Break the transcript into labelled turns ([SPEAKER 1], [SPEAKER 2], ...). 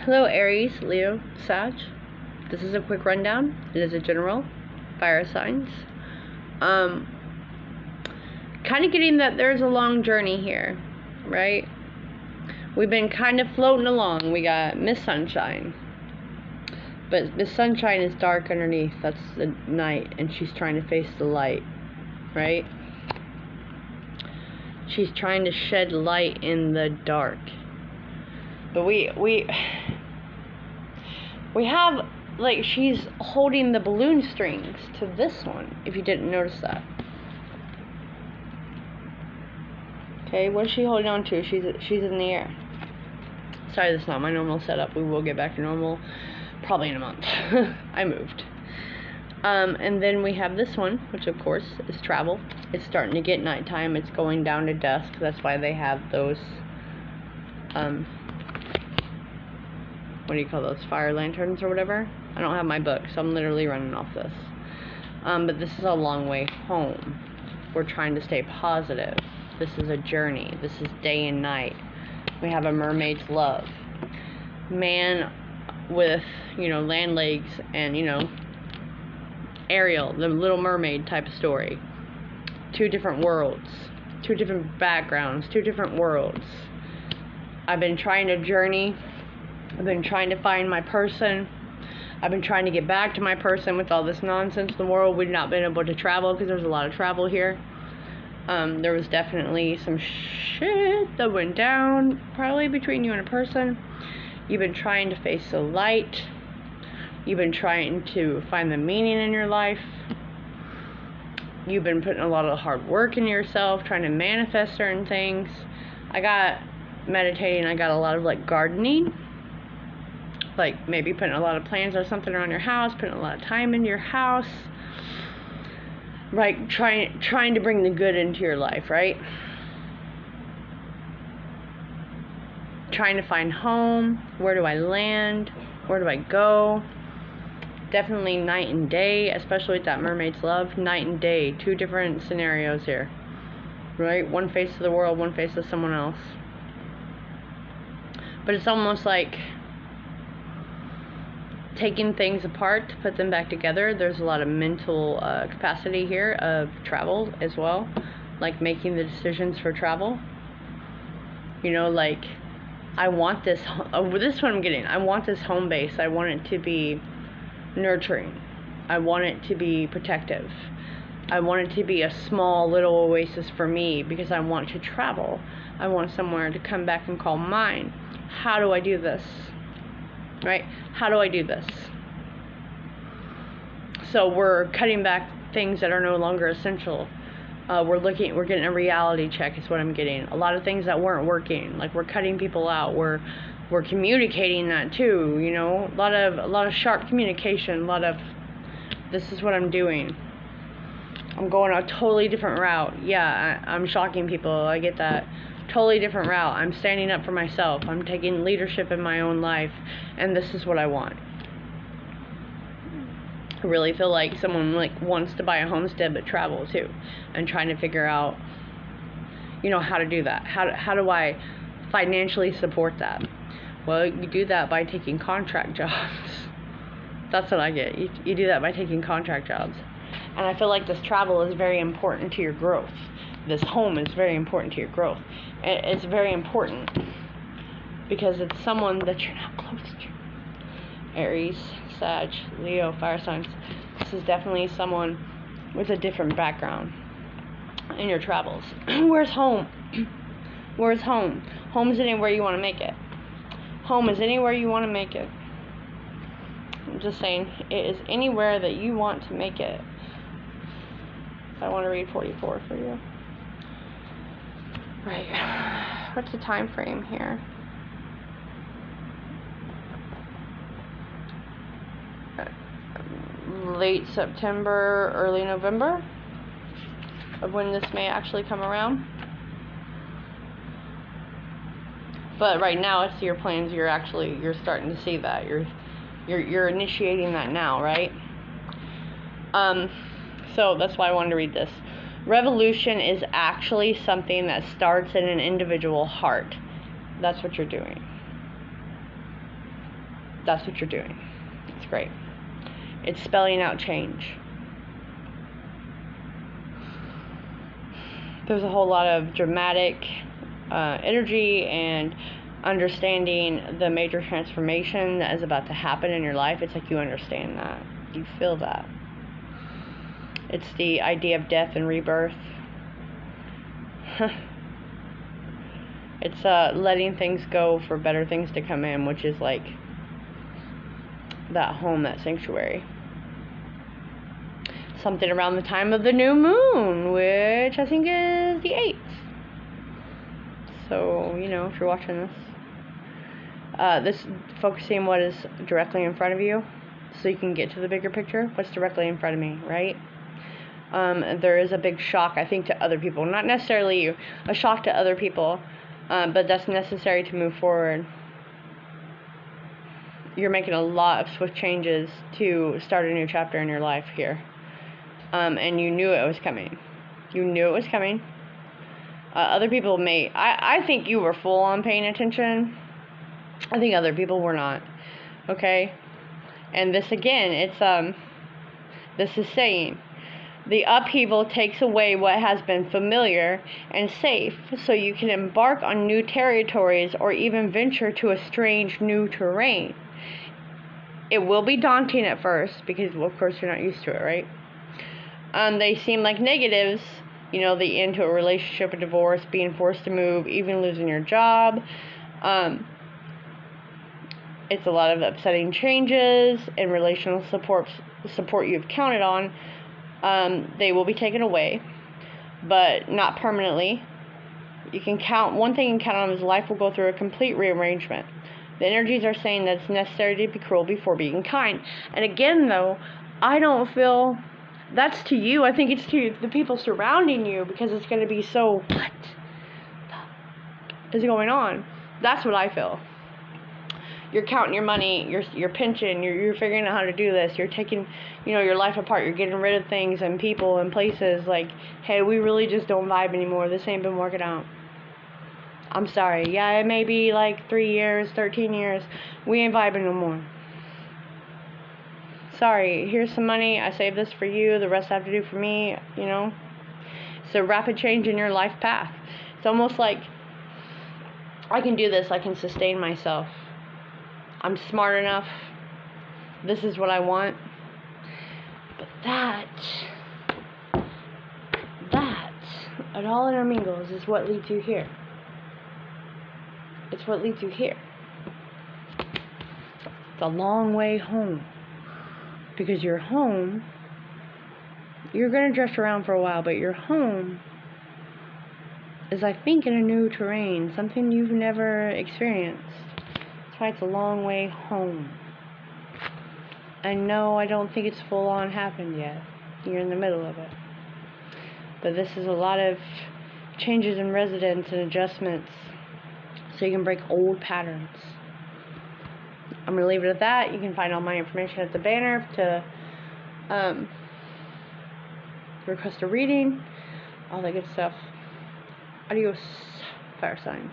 [SPEAKER 1] Hello Aries, Leo, Sag. This is a quick rundown. It is a general fire signs. Kind of getting that there's a long journey here, right? We've been kind of floating along. We got Miss Sunshine. But Miss Sunshine is dark underneath. That's the night, and she's trying to face the light, right? She's trying to shed light in the dark. But we have, like, she's holding the balloon strings to this one, if you didn't notice that. Okay, what is she holding on to? She's in the air. Sorry, that's not my normal setup. We will get back to normal probably in a month. I moved. And then we have this one, which of course is travel. It's starting to get nighttime. It's going down to dusk. That's why they have those, what do you call those, fire lanterns or whatever? I don't have my book, so I'm literally running off this. But this is a long way home. We're trying to stay positive. This is a journey. This is day and night. We have a mermaid's love. Man with, land legs and, Ariel, the Little Mermaid type of story. Two different worlds. Two different backgrounds. Two different worlds. I've been trying to journey. I've been trying to find my person. I've been trying to get back to my person with all this nonsense in the world. We've not been able to travel because there's a lot of travel here. There was definitely some shit that went down, probably between you and a person. You've been trying to face the light. You've been trying to find the meaning in your life. You've been putting a lot of hard work into yourself, trying to manifest certain things. I got meditating. I got a lot of, gardening. Maybe putting a lot of plants or something around your house, putting a lot of time into your house. Right, trying to bring the good into your life, right? Trying to find home. Where do I land? Where do I go? Definitely night and day, especially with that mermaid's love. Night and day, two different scenarios here, right? One face of the world, one face of someone else. But it's almost like taking things apart to put them back together. There's a lot of mental capacity here of travel as well, like making the decisions for travel. I want this. This is what I'm getting. I want this home base. I want it to be nurturing. I want it to be protective. I want it to be a small little oasis for me because I want to travel. I want somewhere to come back and call mine. How do I do this? Right? How do I do this? So we're cutting back things that are no longer essential. We're getting a reality check is what I'm getting. A lot of things that weren't working, like we're cutting people out. We're communicating that too, a lot of sharp communication, a lot of, this is what I'm doing. I'm going a totally different route. Yeah, I'm shocking people. I get that. Totally different route. I'm standing up for myself. I'm taking leadership in my own life, and this is what I want. I really feel like someone wants to buy a homestead but travel too, and trying to figure out, how to do that. How do I financially support that? Well, you do that by taking contract jobs. That's what I get. You do that by taking contract jobs. And I feel like this travel is very important to your growth. This home is very important to your growth. It's very important because it's someone that you're not close to. Aries, Sag, Leo, fire signs. This is definitely someone with a different background in your travels. Where's home? Where's home? Home is anywhere you want to make it. Home is anywhere you want to make it. I'm just saying, it is anywhere that you want to make it. I want to read 44 for you. Right. What's the time frame here? Late September, early November of when this may actually come around. But right now it's your plans. You're starting to see that. You're initiating that now, right? So that's why I wanted to read this. Revolution is actually something that starts in an individual heart. That's what you're doing. That's what you're doing. It's great. It's spelling out change. There's a whole lot of dramatic energy and understanding the major transformation that is about to happen in your life. It's like you understand that. You feel that. It's the idea of death and rebirth. It's letting things go for better things to come in, which is like that home, that sanctuary. Something around the time of the new moon, which I think is the 8th. So, you know, if you're watching this focusing what is directly in front of you so you can get to the bigger picture. What's directly in front of me, right? There is a big shock, I think, to other people. Not necessarily you, a shock to other people, but that's necessary to move forward. You're making a lot of swift changes to start a new chapter in your life here. And you knew it was coming. You knew it was coming. Other people may... I think you were full on paying attention. I think other people were not. Okay? And this again, it's... This is saying... The upheaval takes away what has been familiar and safe, so you can embark on new territories or even venture to a strange new terrain. It will be daunting at first, because, well, of course, you're not used to it, right? They seem like negatives, you know, the end to a relationship, a divorce, being forced to move, even losing your job. It's a lot of upsetting changes and relational support you've counted on. They will be taken away, but not permanently. You can count, one thing you can count on is life will go through a complete rearrangement. The energies are saying that it's necessary to be cruel before being kind. And again, though, I don't feel that's to you. I think it's to the people surrounding you, because it's going to be so, what is going on? That's what I feel. You're counting your money, your pension, you're figuring out how to do this, you're taking, you know, your life apart, you're getting rid of things and people and places, like, hey, we really just don't vibe anymore, this ain't been working out. I'm sorry, yeah, it may be like 3 years, 13 years, we ain't vibing no more. Sorry, here's some money, I saved this for you, the rest I have to do for me, you know. It's a rapid change in your life path. It's almost like, I can do this, I can sustain myself. I'm smart enough. This is what I want. But that, it all intermingles is what leads you here. It's what leads you here. It's a long way home. Because your home, you're going to drift around for a while, but your home is, I think, in a new terrain, something you've never experienced. That's why it's a long way home. And no, I don't think it's full on happened yet. You're in the middle of it. But this is a lot of changes in residence and adjustments so you can break old patterns. I'm going to leave it at that. You can find all my information at the banner to request a reading, all that good stuff. Adios, fire signs.